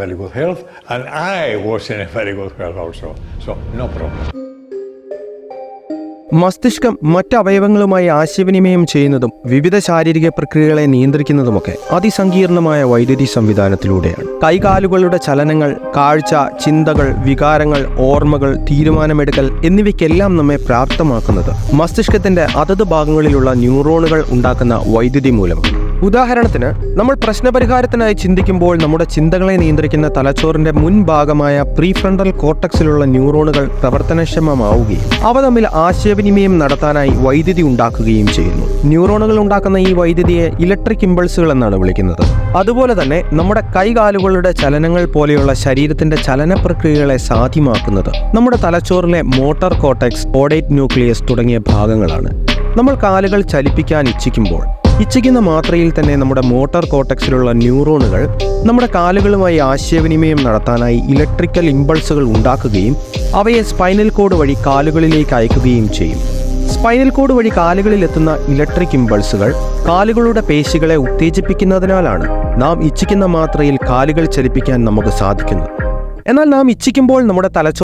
very good health, and I was in a very good health also, so no problem. മസ്തിഷ്കം മറ്റ് അവയവങ്ങളുമായി ആശയവിനിമയം ചെയ്യുന്നതും വിവിധ ശാരീരിക പ്രക്രിയകളെ നിയന്ത്രിക്കുന്നതുമൊക്കെ അതിസങ്കീർണമായ വൈദ്യുതി സംവിധാനത്തിലൂടെയാണ്. കൈകാലുകളുടെ ചലനങ്ങൾ, കാഴ്ച, ചിന്തകൾ, വികാരങ്ങൾ, ഓർമ്മകൾ, തീരുമാനമെടുക്കൽ എന്നിവയ്ക്കെല്ലാം നമ്മെ പ്രാപ്തമാക്കുന്നത് മസ്തിഷ്കത്തിന്റെ അതത് ഭാഗങ്ങളിലുള്ള ന്യൂറോണുകൾ ഉണ്ടാക്കുന്ന വൈദ്യുതി മൂലമാണ്. ഉദാഹരണത്തിന്, നമ്മൾ പ്രശ്നപരിഹാരത്തിനായി ചിന്തിക്കുമ്പോൾ നമ്മുടെ ചിന്തകളെ നിയന്ത്രിക്കുന്ന തലച്ചോറിന്റെ മുൻഭാഗമായ പ്രീഫ്രണ്ടൽ കോർട്ടക്സിലുള്ള ന്യൂറോണുകൾ പ്രവർത്തനക്ഷമമാവുകയും അവ തമ്മിൽ ആശയവിനിമയം നടത്താനായി വൈദ്യുതി ഉണ്ടാക്കുകയും ചെയ്യുന്നു. ന്യൂറോണുകൾ ഉണ്ടാക്കുന്ന ഈ വൈദ്യുതിയെ ഇലക്ട്രിക് ഇമ്പൾസുകൾ എന്നാണ് വിളിക്കുന്നത്. അതുപോലെ തന്നെ നമ്മുടെ കൈകാലുകളുടെ ചലനങ്ങൾ പോലെയുള്ള ശരീരത്തിന്റെ ചലന പ്രക്രിയകളെ സാധ്യമാക്കുന്നത് നമ്മുടെ തലച്ചോറിലെ മോട്ടോർ കോർട്ടെക്സ്, ഓഡേറ്റ് ന്യൂക്ലിയസ് തുടങ്ങിയ ഭാഗങ്ങളാണ്. നമ്മൾ കാലുകൾ ചലിപ്പിക്കാൻ ഇച്ഛിക്കുന്ന മാത്രയിൽ തന്നെ നമ്മുടെ മോട്ടോർ കോർട്ടെക്സിലുള്ള ന്യൂറോണുകൾ നമ്മുടെ കാലുകളുമായി ആശയവിനിമയം നടത്താനായി ഇലക്ട്രിക്കൽ ഇമ്പൾസുകൾ ഉണ്ടാക്കുകയും അവയെ സ്പൈനൽ കോഡ് വഴി കാലുകളിലേക്ക് അയക്കുകയും ചെയ്യും. സ്പൈനൽ കോഡ് വഴി കാലുകളിൽ എത്തുന്ന ഇലക്ട്രിക് ഇമ്പൾസുകൾ കാലുകളുടെ പേശികളെ ഉത്തേജിപ്പിക്കുന്നതിനാലാണ് നാം ഇച്ഛിക്കുന്ന മാത്രയിൽ കാലുകൾ ചലിപ്പിക്കാൻ നമുക്ക് സാധിക്കുന്നത്. എന്നാൽ നാം ഇച്ഛിക്കുമ്പോൾ നമ്മുടെ തലച്ചോർ